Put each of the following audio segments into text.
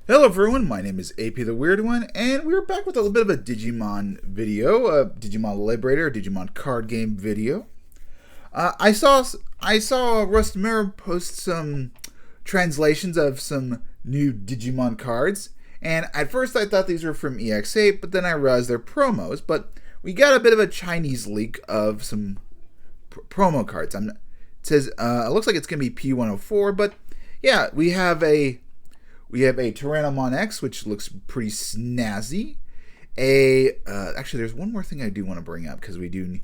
Hello everyone, my name is AP the Weird One, and we're back with a little bit of a Digimon video, a Digimon Liberator, Digimon Card Game video. I saw Rust Mirror post some translations of some new Digimon cards, and at first I thought these were from EX8, but then I realized they're promos. But we got a bit of a Chinese leak of some promo cards. It says it looks like it's gonna be P104, but yeah, we have a Tyrannomon X, which looks pretty snazzy. Actually, there's one more thing I do want to bring up because we do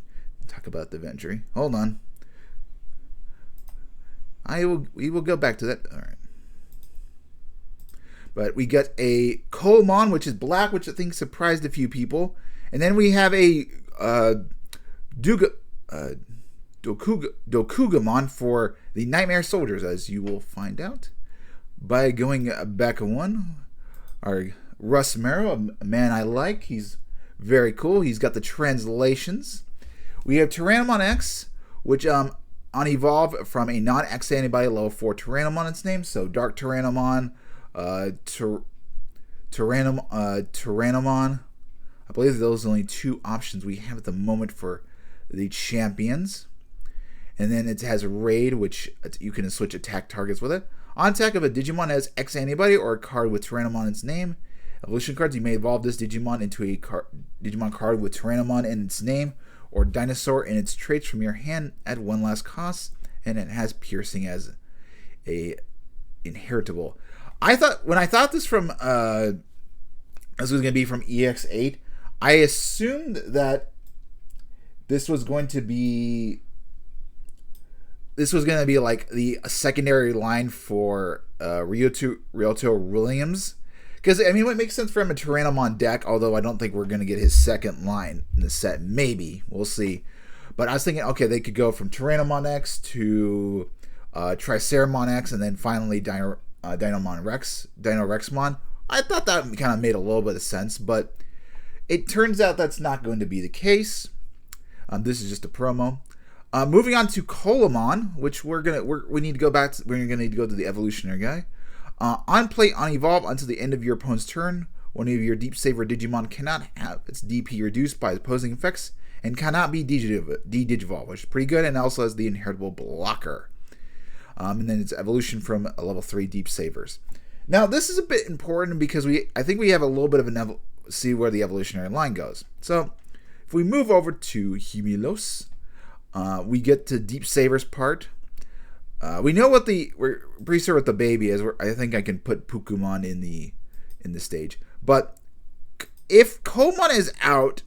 talk about the Ventry. Hold on. We will go back to that. All right. But we got a Kolmon, which is black, which I think surprised a few people. And then we have a Dokugamon for the Nightmare Soldiers, as you will find out by going back a one. Our Russ Marrow, a man I like. He's very cool. He's got the translations. We have Tyrannomon X, which on evolve from a non-X antibody level 4 Tyrannomon, its name. So Dark Tyrannomon, Tyrannomon. I believe those are the only two options we have at the moment for the champions. And then it has a raid, which you can switch attack targets with it. On attack, if a Digimon has X antibody or a card with Tyrannomon in its name, evolution cards, you may evolve this Digimon into a Digimon card with Tyrannomon in its name or Dinosaur in its traits from your hand at one last cost, and it has piercing as a inheritable. When I thought this from this was going to be from EX8, I assumed that this was going to be like the secondary line for Ryoto Williams. Because, I mean, it makes sense for him a Tyrannomon deck, although I don't think we're going to get his second line in the set. Maybe. We'll see. But I was thinking, okay, they could go from Tyrannomon X to Triceramon X, and then finally Dino Rexmon. I thought that kind of made a little bit of sense, but it turns out that's not going to be the case. This is just a promo. Moving on to Kolomon, which we need to go back to, we're going to need to go to the evolutionary guy. On play, on evolve until the end of your opponent's turn, one of your Deep Saver Digimon cannot have its DP reduced by opposing effects and cannot be de-digivolved, which is pretty good, and also has the inheritable blocker. And then it's evolution from a level 3 Deep Savers. Now, this is a bit important because I think we have a little bit of see where the evolutionary line goes. So, if we move over to Himilos, we get to Deep Savers part. We know we're pretty sure what the baby is. I think I can put Pukumon in the stage. But if Komon is out,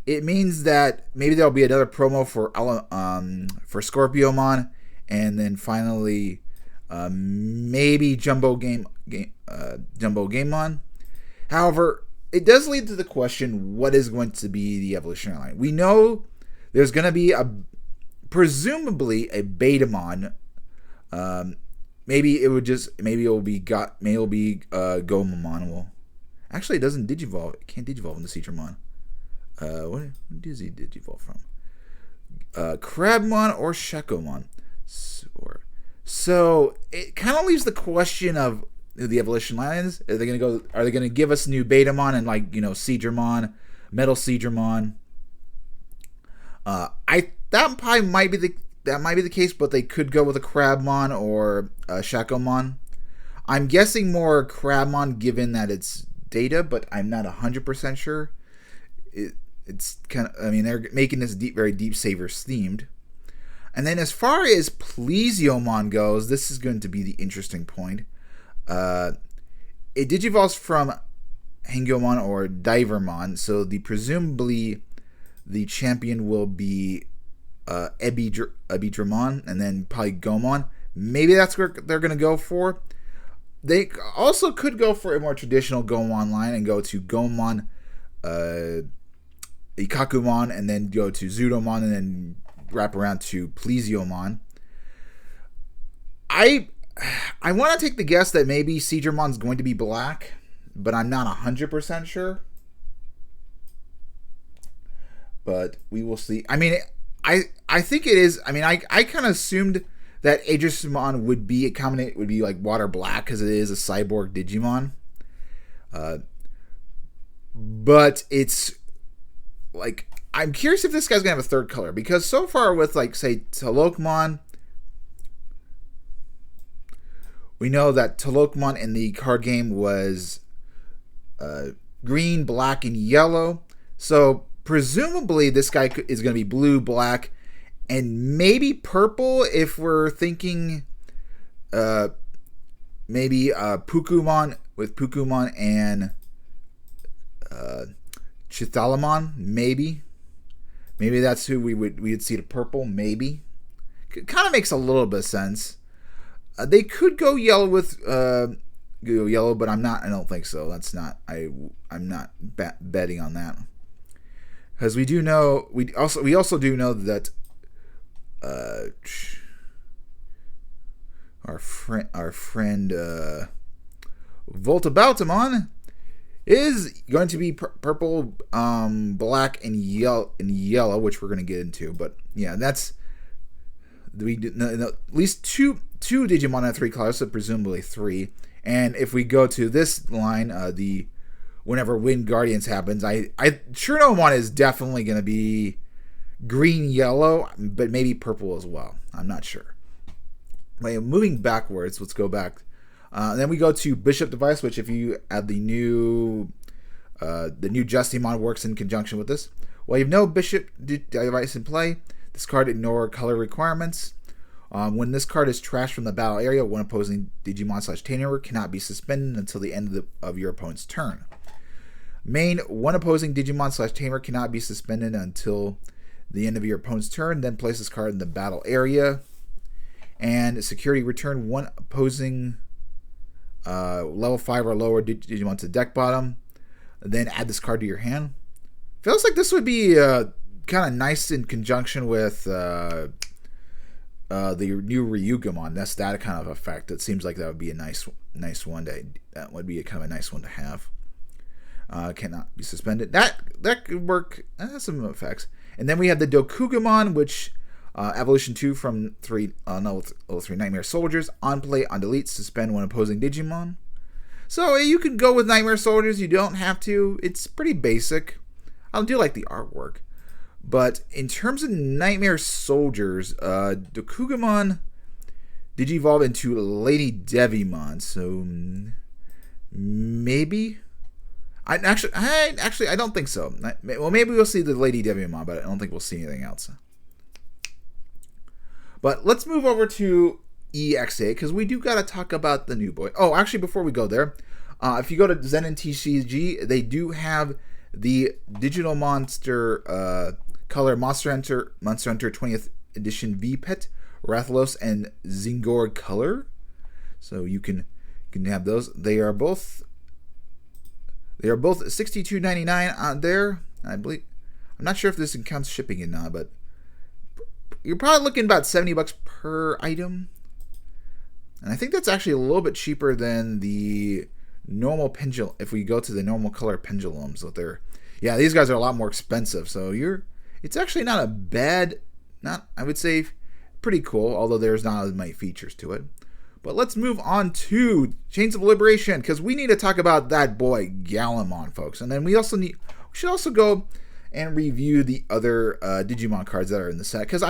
it means that maybe there'll be another promo for Scorpiomon, and then finally maybe Jumbo Gamemon. However, it does lead to the question: what is going to be the evolutionary line? We know there's going to be presumably a Betamon. Maybe it will be Gomamon. Well, actually, it doesn't digivolve. It can't digivolve into Cedramon. What does he digivolve from? Crabmon or Shakomon. So it kind of leaves the question of the evolution lines. Are they going to give us new Betamon and Cedramon, Metal Cedramon? That probably might be the case, but they could go with a Crabmon or a Shakomon. I'm guessing more Crabmon given that it's data, but I'm not 100% sure. It's kind of, I mean, they're making this very Deep Savers themed. And then as far as Plesiomon goes, this is going to be the interesting point. It digivolves from Hangomon or Divermon, so presumably the champion will be Ebidramon, and then probably Gomon. Maybe that's where they're going to go for. They also could go for a more traditional Gomon line and go to Gomon, Ikakumon, and then go to Zudomon, and then wrap around to Plesiomon. I want to take the guess that maybe Cedramon's going to be black, but I'm not 100% sure. But we will see. I mean, I think it is. I mean, I kind of assumed that Aegismon would be like water black because it is a cyborg Digimon. But it's like, I'm curious if this guy's gonna have a third color, because so far with, like, say, Talokmon, we know that Talokmon in the card game was green, black, and yellow. So presumably this guy is going to be blue, black, and maybe purple if we're thinking maybe Pukumon with Pukumon and Chithalamon, maybe. Maybe that's who we would see the purple, maybe. Kind of makes a little bit of sense. They could go yellow with yellow, but I don't think so. That's not. I'm not betting on that, because we do know we also do know that our friend Volta Baltamon is going to be purple, black, and yellow, which we're going to get into. But yeah, that's at least two Digimon in 3 colors, so presumably 3. And if we go to this line, whenever Wind Guardians happens, I sure know one is definitely going to be green, yellow, but maybe purple as well. I'm not sure. But moving backwards, let's go back. Then we go to Bishop Device, which if you add the new Justimon works in conjunction with this. While you have no Bishop Device in play, this card ignore color requirements. When this card is trashed from the battle area, one opposing Digimon/Tamer cannot be suspended until the end of your opponent's turn. Main, one opposing Digimon/Tamer cannot be suspended until the end of your opponent's turn, then place this card in the battle area. And security, return one opposing level 5 or lower Digimon to deck bottom, then add this card to your hand. Feels like this would be kind of nice in conjunction with the new Ryugamon. That's that kind of effect. It seems like that would be a nice one. That would be kind of a nice one to have. Cannot be suspended. That could work. That has some effects. And then we have the Dokugamon, which evolution 2 from level 3 Nightmare Soldiers. On play, on delete, suspend one opposing Digimon. So you can go with Nightmare Soldiers. You don't have to. It's pretty basic. I do like the artwork. But in terms of Nightmare Soldiers, Dokugamon Digivolve into Lady Devimon. So maybe. I don't think so. Well, maybe we'll see the Lady Devimon, but I don't think we'll see anything else. But let's move over to EXA, because we do got to talk about the new boy. Oh, actually, before we go there, if you go to Zenin TCG, they do have the Digital Monster Color Monster Hunter 20th Edition V-Pet, Rathalos, and Zingor Color. So you can have those. They are both $62.99 on there. I believe. I'm not sure if this counts shipping or not, but you're probably looking about $70 per item. And I think that's actually a little bit cheaper than the normal pendulum. If we go to the normal color pendulums, these guys are a lot more expensive. So it's actually not a bad, I would say, pretty cool. Although there's not as many features to it. But let's move on to Chains of Liberation, because we need to talk about that boy Galamon, folks. And then we should also go and review the other Digimon cards that are in the set. Because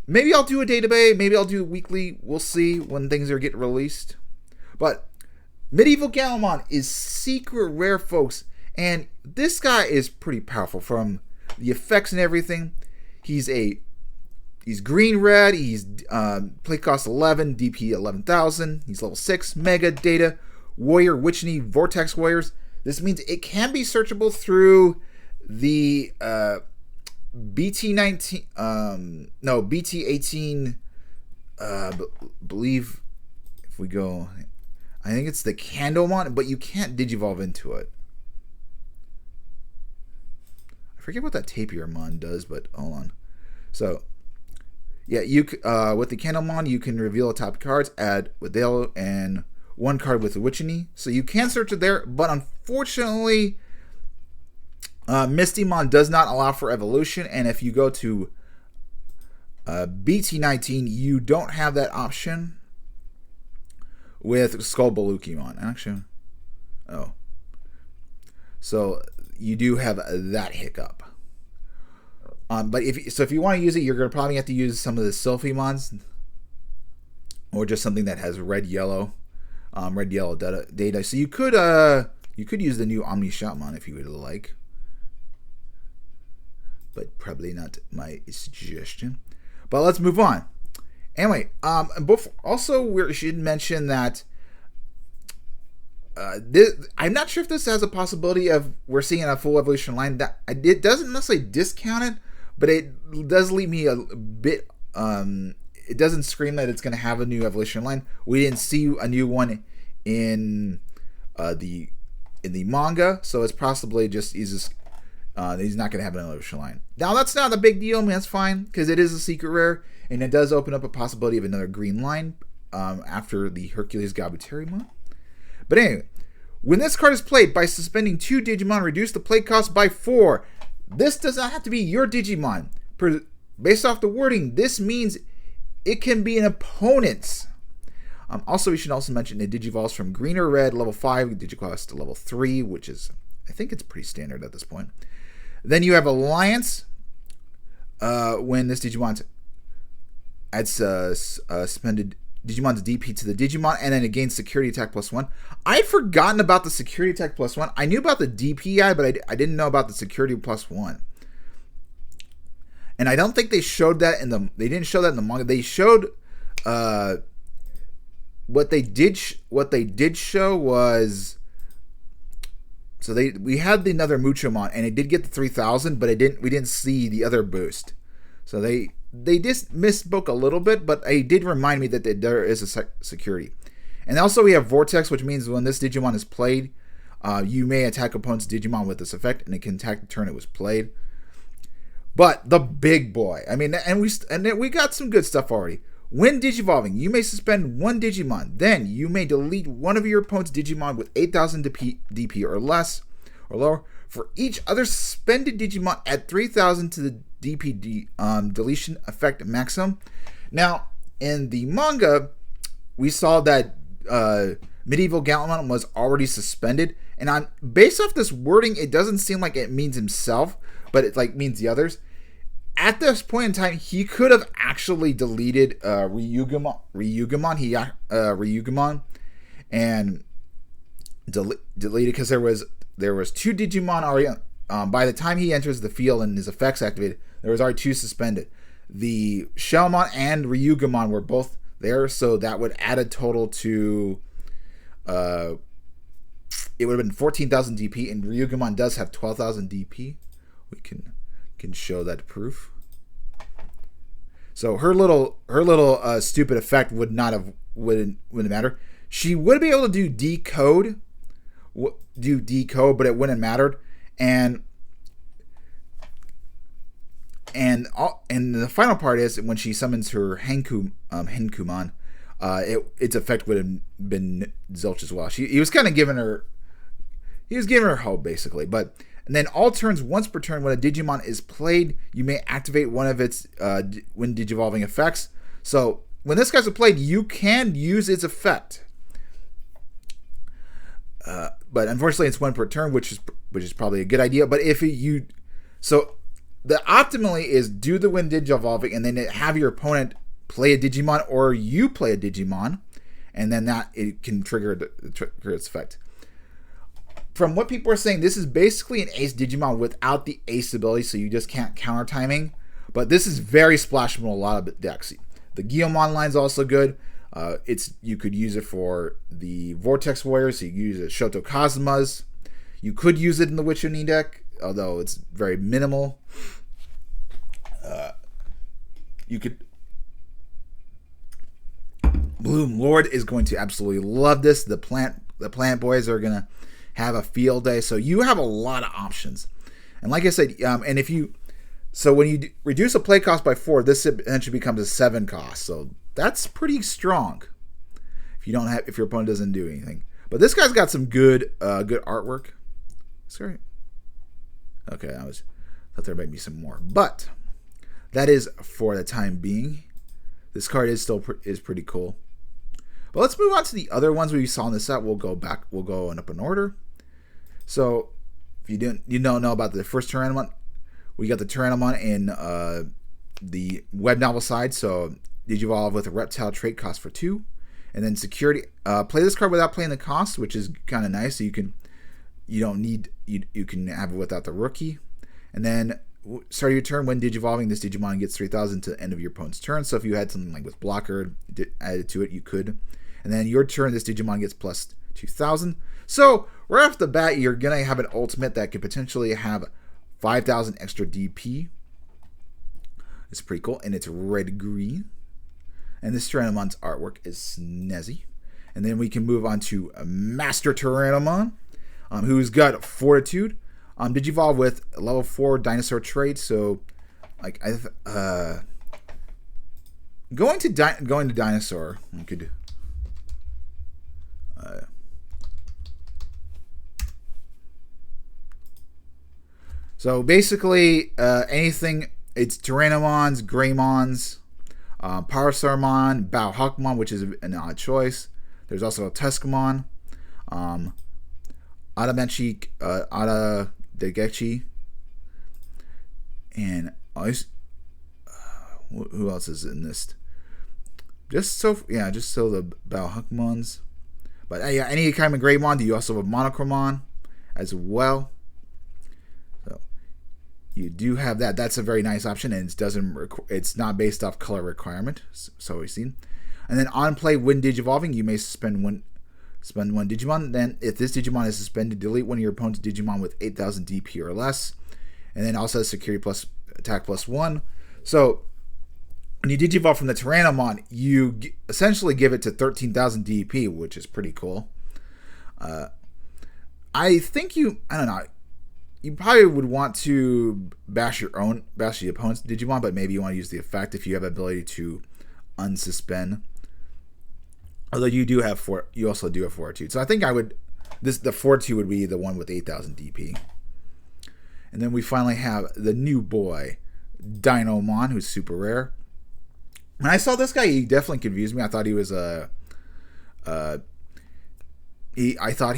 maybe I'll do a database, maybe I'll do weekly. We'll see when things are getting released. But Medieval Galamon is secret rare, folks. And this guy is pretty powerful from the effects and everything. He's green-red. He's play cost 11, DP 11,000. He's level 6, Mega Data Warrior, Witchny, Vortex Warriors. This means it can be searchable through the BT18. Believe if we go, I think it's the Candlemon, but you can't Digivolve into it. I forget what that Tapirmon does, but hold on. So. Yeah, with the Candlemon, you can reveal the top cards, add Widale, and one card with Witchny. So you can search it there, but unfortunately, Mistymon does not allow for evolution, and if you go to BT19, you don't have that option with Skullbalukimon. Actually, Oh. So you do have that hiccup. But if you want to use it, you're going to probably have to use some of the Sylphimons, or just something that has red yellow data. So you could use the new Omni Shotmon if you would like, but probably not my suggestion. But let's move on. Anyway, also we should mention that I'm not sure if this has a possibility of we're seeing a full evolution line. That it doesn't necessarily discount it, but it does leave me a bit. It doesn't scream that it's going to have a new evolution line. We didn't see a new one in the manga, so it's possibly just he's not going to have an evolution line. Now that's not a big deal. I mean, that's fine because it is a secret rare, and it does open up a possibility of another green line after the Hercules Gabuterimon. But anyway, when this card is played, by suspending 2 Digimon, reduce the play cost by 4. This does not have to be your Digimon. Based off the wording, this means it can be an opponent's. Also, we should also mention it digivolves from green or red, level 5, digiquest to level 3, which is, I think it's pretty standard at this point. Then you have Alliance. When this Digimon adds suspended Digimon's DP to the Digimon, and then it gains security attack +1. I'd forgotten about the security attack +1. I knew about the DPI, but I didn't know about the security +1. And I don't think they showed that in the. They didn't show that in the manga. They showed what they did show was. So we had another Muchomon, and it did get the 3,000, but we didn't see the other boost. So they just misspoke a little bit, but it did remind me that there is a security. And also we have Vortex, which means when this Digimon is played, you may attack opponent's Digimon with this effect, and it can attack the turn it was played. But the big boy, I mean, and we got some good stuff already. When Digivolving, you may suspend 1 Digimon. Then you may delete one of your opponent's Digimon with 8,000 DP or less, or lower, for each other suspended Digimon at 3,000 to the DP deletion effect maximum. Now, in the manga, we saw that Medieval Gallantmon was already suspended, and based off this wording, it doesn't seem like it means himself, but it means the others. At this point in time, he could have actually deleted Ryugamon, and deleted because there was 2 Digimon already. By the time he enters the field and his effects activated, there was already 2 suspended. The Shellmon and Ryugamon were both there, so that would add a total to. It would have been 14,000 DP, and Ryugamon does have 12,000 DP. We can show that proof. So her little stupid effect wouldn't matter. She would be able to do decode, but it wouldn't have mattered. And the final part is when she summons her Henkumon, its effect would have been zilch as well. He was kind of giving her hope basically, but. And then all turns once per turn, when a Digimon is played, you may activate one of its when Digivolving effects. So when this guy's played, you can use its effect. But unfortunately, it's 1 per turn, which is probably a good idea. But so the optimally is do the when Digivolving, and then have your opponent play a Digimon, or you play a Digimon, and then that it can trigger its effect. From what people are saying, this is basically an Ace Digimon without the Ace ability, so you just can't counter timing. But this is very splashable in a lot of decks. The Guilmon line is also good. You could use it for the Vortex Warriors, so you could use it Shoto Kazumas. You could use it in the Witch Oni deck, although it's very minimal. You could. Bloom Lord is going to absolutely love this. The plant boys are gonna have a field day, so you have a lot of options. And like I said, when you reduce a play cost by 4, this eventually becomes a 7 cost. So that's pretty strong. If your opponent doesn't do anything, but this guy's got some good artwork. Sorry. Okay, thought there might be some more, but that is for the time being. This card is pretty cool. But let's move on to the other ones we saw in the set. We'll go back. We'll go up in order. So if you don't know about the first Tyrannomon, we got the Tyrannomon in the web novel side. So Digivolve with a reptile trait, cost for 2, and then security. Play this card without playing the cost, which is kind of nice. So you can have it without the rookie, and then start your turn. When Digivolving, this Digimon gets 3,000 to the end of your opponent's turn. So if you had something like with blocker added to it, you could. And then your turn, this Digimon gets plus 2,000. So right off the bat, you're gonna have an ultimate that could potentially have 5,000 extra DP. It's pretty cool, and it's red-green. And this Tyrannomon's artwork is snazzy. And then we can move on to Master Tyrannomon, who's got Fortitude. Digivolve with level 4 dinosaur trait. So, like, going to dinosaur, I could. So basically, anything. It's Tyrannomons, Greymons, Parasarmon, Bauhawkmon, which is an odd choice. There's also a Tuskamon, Adamechi, Adadegechi, and who else is in this? Just so the Bauhawkmons. But yeah, any kind of Greymon. You also have Monochromon as well. So you do have that. That's a very nice option, and it's not based off color requirement. So we've seen. And then on play, when Digivolving, you may spend one Digimon. Then if this Digimon is suspended, delete one of your opponent's Digimon with 8,000 DP or less. And then also has security plus attack plus 1. So when you Digivolve from the Tyrannomon, you essentially give it to 13,000 DP, which is pretty cool. I don't know. You probably would want to bash the opponent's Digimon, but maybe you want to use the effect if you have the ability to unsuspend. Although you also do have Fortitude. So I think the Fortitude would be the one with 8,000 DP. And then we finally have the new boy, Dinomon, who's super rare. When I saw this guy, he definitely confused me. I thought he was I thought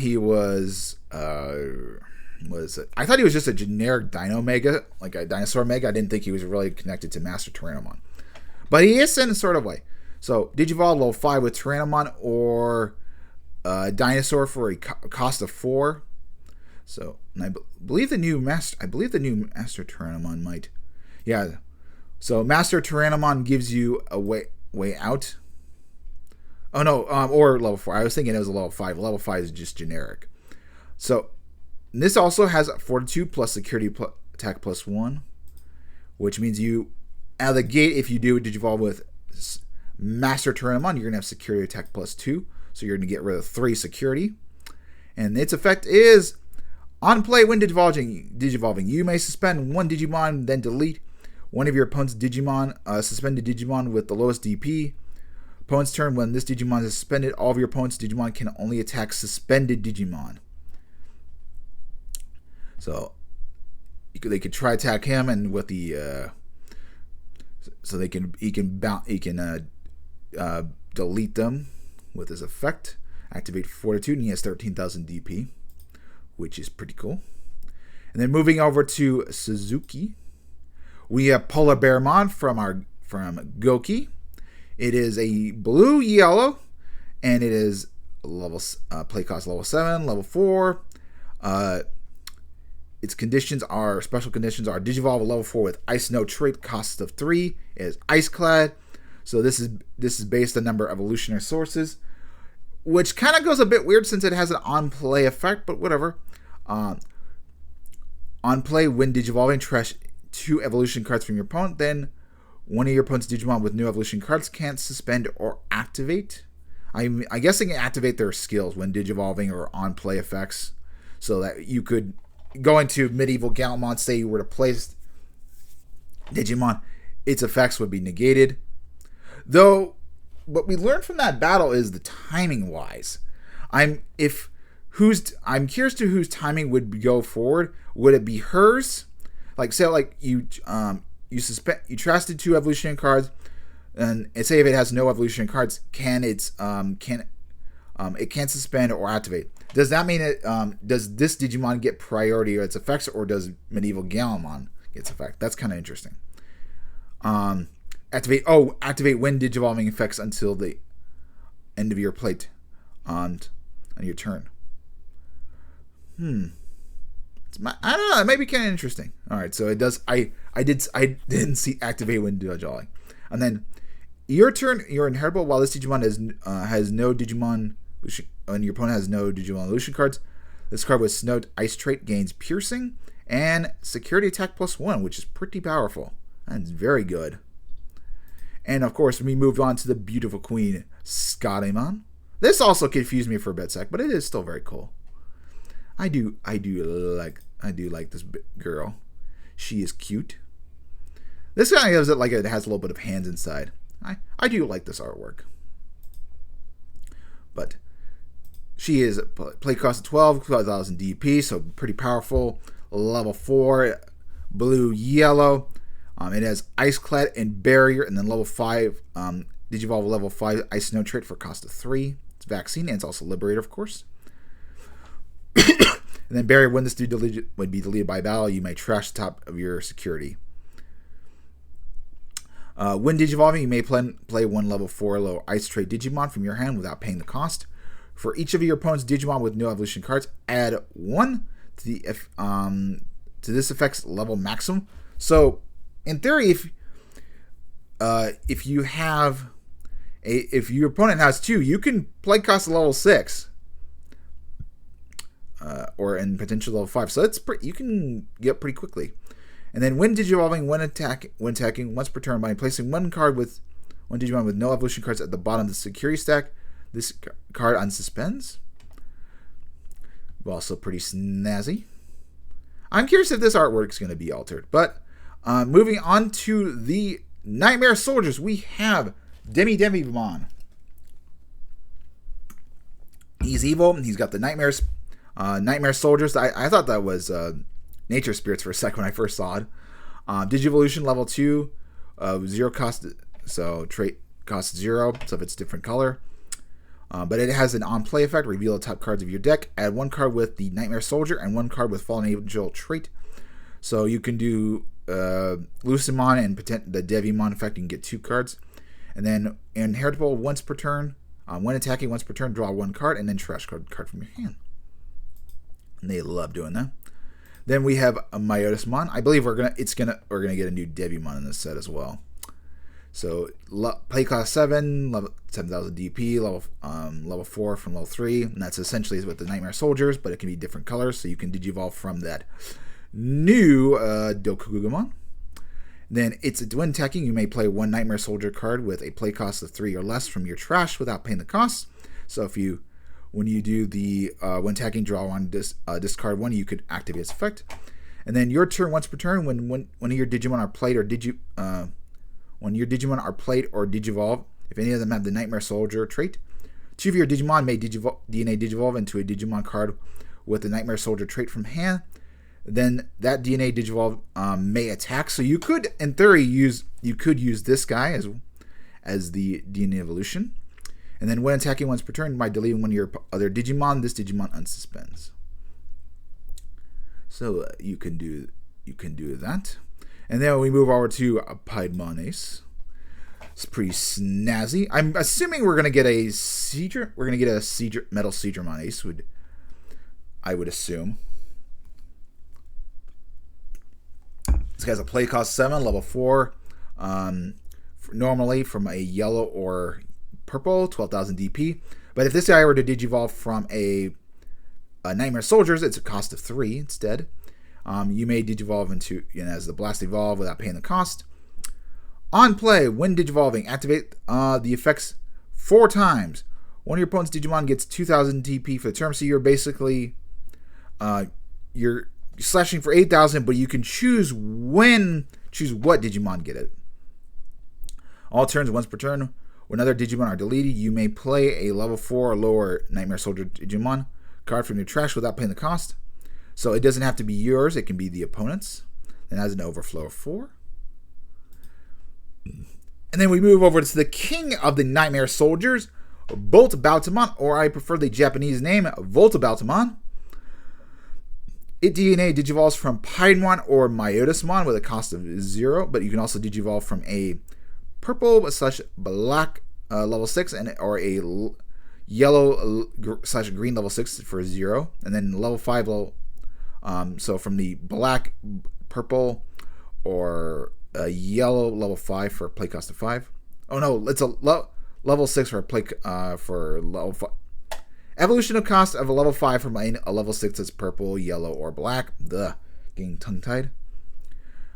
he was just a generic Dino Mega, like a Dinosaur Mega. I didn't think he was really connected to Master Tyrannomon. But he is in a sort of way. So Digivolve level 5 with Tyrannomon or Dinosaur for a cost of 4. So and I believe the new Master Tyrannomon might. Yeah. So Master Tyrannomon gives you a way out. Oh no, or level 4. I was thinking it was a level 5. Level 5 is just generic. So this also has Fortitude plus security attack plus 1, which means you out of the gate, if you do Digivolve with Master Tyrannomon, you're gonna have security attack plus 2. So you're gonna get rid of 3 security. And its effect is on play when Digivolving, you may suspend one Digimon, then delete one of your opponent's Digimon, suspended Digimon with the lowest DP. Opponent's turn, when this Digimon is suspended, all of your opponent's Digimon can only attack suspended Digimon. So they could try attack him, and with the so he can delete them with his effect. Activate Fortitude, and he has 13,000 DP, which is pretty cool. And then moving over to Suzuki, we have Polar Bearmon from Goki. It is a blue-yellow, and it is play cost level 7, level 4. Its special conditions are Digivolve a level 4 with Ice Snow trait, cost of 3. It is Ice Clad. So this is based on number of evolutionary sources, which kind of goes a bit weird since it has an on-play effect, but whatever. On play, when Digivolving, trash 2 evolution cards from your opponent, then one of your opponent's Digimon with new evolution cards can't suspend or activate. I'm guessing activate their skills when Digivolving or on-play effects, so that you could go into Medieval Galmon, say you were to place Digimon, its effects would be negated. Though, what we learned from that battle is the timing-wise. I'm curious to whose timing would go forward. Would it be hers? Like, say, like you trusted 2 evolutionary cards, And say if it has no evolution cards, it can't suspend or activate. Does that mean it? Does this Digimon get priority or its effects, or does Medieval Galmon get its effect? That's kind of interesting. Activate when Digivolving effects until the end of your plate on your turn. I don't know. It might be kind of interesting. All right, so it does. I didn't see activate when Digivolving, and then your turn. You're inheritable while this Digimon has no Digimon. And your opponent has no Digimon Evolution cards. This card with Snowed Ice trait gains Piercing and Security Attack +1, which is pretty powerful. That's very good. And of course, we moved on to the beautiful Queen Scottimon. This also confused me for a bit sec, but it is still very cool. I do like this girl. She is cute. This kind of gives it like it has a little bit of hands inside. I do like this artwork. But she is play cost of 12,000 DP, so pretty powerful. Level 4, blue, yellow. It has Ice Clad and Barrier, and then level 5, Digivolve level 5 Ice Snow trait for cost of 3. It's Vaccine, and it's also Liberator, of course. And then Barrier, when this dude would be deleted by battle, you may trash the top of your security. When Digivolving, you may play one level 4 low Ice trait Digimon from your hand without paying the cost. For each of your opponent's Digimon with no evolution cards, add 1 to this effect's level maximum. So, in theory, if your opponent has 2, you can play cost level 6, or in potential level 5. So you can get pretty quickly. And then when Digivolving, when attacking once per turn by placing one Digimon with no evolution cards at the bottom of the security stack, this card unsuspends. Also pretty snazzy. I'm curious if this artwork is going to be altered. But moving on to the Nightmare Soldiers, we have Digimon. He's evil. He's got the Nightmare Soldiers. I thought that was Nature Spirits for a second when I first saw it. Digivolution level 2, 0 cost, so trait cost 0, so if it's different color. But it has an on-play effect. Reveal the top cards of your deck. Add 1 card with the Nightmare Soldier and 1 card with Fallen Angel trait. So you can do Lucimon and the Devimon effect. You can get 2 cards. And then inheritable once per turn. When attacking once per turn, draw 1 card and then trash card from your hand. And they love doing that. Then we have a Myotismon. I believe we're gonna get a new Devimon in this set as well. So play cost 7, level 7,000 DP, level 4 from level 3, and that's essentially with the Nightmare Soldiers, but it can be different colors, so you can Digivolve from that new Dokugumon. Then when attacking, you may play 1 Nightmare Soldier card with a play cost of 3 or less from your trash without paying the cost. So when you do the when attacking, draw 1, discard 1, you could activate its effect. And then your turn once per turn, when one of your Digimon are played or Digivolve, if any of them have the Nightmare Soldier trait, 2 of your Digimon may DNA Digivolve into a Digimon card with the Nightmare Soldier trait from hand. Then that DNA Digivolve may attack. So you could, in theory, use this guy as the DNA evolution. And then when attacking once per turn by deleting one of your other Digimon, this Digimon unsuspends. So you can do that. And then we move over to a Piedmon Ace. It's pretty snazzy. I'm assuming we're gonna get a Seedra. We're gonna get a Metal Seedramon Ace. I would assume. This guy's a play cost 7, level 4. Normally from a yellow or purple, 12,000 DP. But if this guy were to Digivolve from a Nightmare Soldiers, it's a cost of 3 instead. You may Digivolve into as the Blast Evolve without paying the cost. On play, when Digivolving, activate the effects 4 times. One of your opponent's Digimon gets 2,000 DP for the turn, so you're basically you're slashing for 8,000, but you can choose what Digimon get it. All turns once per turn. When other Digimon are deleted, you may play a level 4 or lower Nightmare Soldier Digimon card from your trash without paying the cost. So it doesn't have to be yours, it can be the opponent's. It has an overflow of 4. And then we move over to the king of the Nightmare Soldiers, Bolt Baltamon, or I prefer the Japanese name, Volta Baltamon. It DNA digivolves from Piedmon or Myotismon with a cost of 0, but you can also digivolve from a purple / black level 6 or a yellow / green level 6 for 0, and then level 5 so from the black, purple, or a yellow level 5 for a play cost of 5. Oh no, it's a level 6 for a play for level 5. Evolution of cost of a level 5 from a level 6 that's purple, yellow, or black. Getting tongue-tied.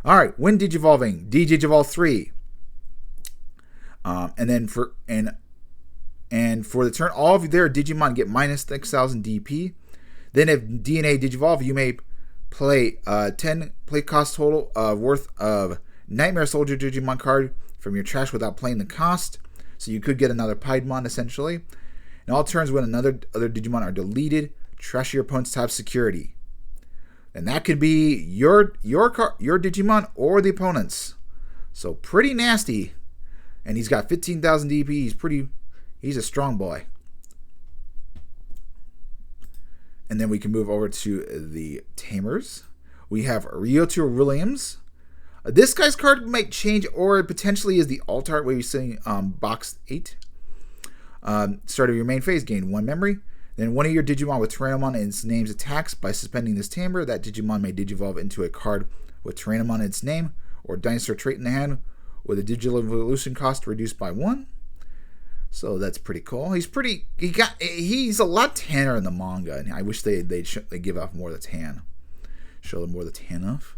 Alright, when digivolving, Digivolve 3. And then for the turn, all of their Digimon get minus 6,000 DP. Then if DNA Digivolve, you may play 10 play cost total worth of Nightmare Soldier Digimon card from your trash without playing the cost. So you could get another Piedmon essentially. In all turns, when other Digimon are deleted, trash your opponent's top security. And that could be your Digimon or the opponent's. So pretty nasty. And he's got 15,000 DP. He's a strong boy. And then we can move over to the Tamers. We have Ryoto Williams. This guy's card might change, or potentially is the alt art where you're seeing box 8. Start of your main phase, gain 1 memory. Then one of your Digimon with Tyrannomon in its name's attacks. By suspending this Tamer, that Digimon may digivolve into a card with Tyrannomon in its name, or dinosaur trait in the hand, with a digital evolution cost reduced by 1. So that's pretty cool. He's a lot tanner in the manga, and I wish they'd give off more of the tan. Show them more of the tan off.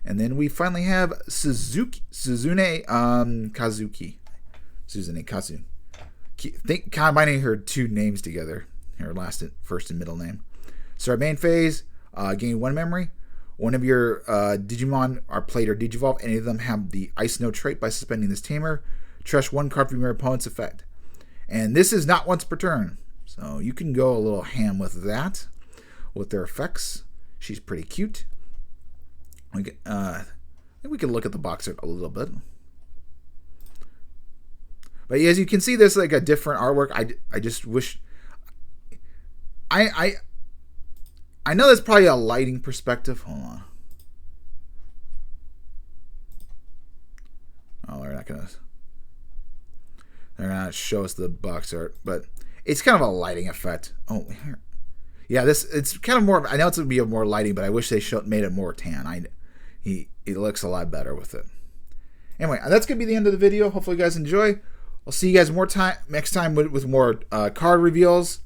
And then we finally have Suzune Kazuki. Suzune Kazu. Combining her 2 names together. Her first and middle name. So our main phase, gain 1 memory. One of your Digimon are played or digivolve. Any of them have the Ice Snow trait. By suspending this Tamer, trash 1 card from your opponent's effect. And this is not once per turn. So you can go a little ham with that. With their effects. She's pretty cute. I think we can look at the box art a little bit. But as you can see, there's like a different artwork. I just wish... I know that's probably a lighting perspective. Hold on. Oh, they're not gonna show us the box art, but it's kind of a lighting effect. Oh, here. Yeah, it's kind of more. I know it's gonna be a more lighting, but I wish they made it more tan. It looks a lot better with it. Anyway, that's gonna be the end of the video. Hopefully, you guys enjoy. I'll see you guys next time with more card reveals.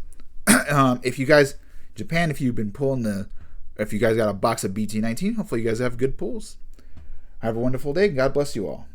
If you guys, Japan, if you've been pulling if you guys got a box of BT19, hopefully you guys have good pulls. Have a wonderful day. God bless you all.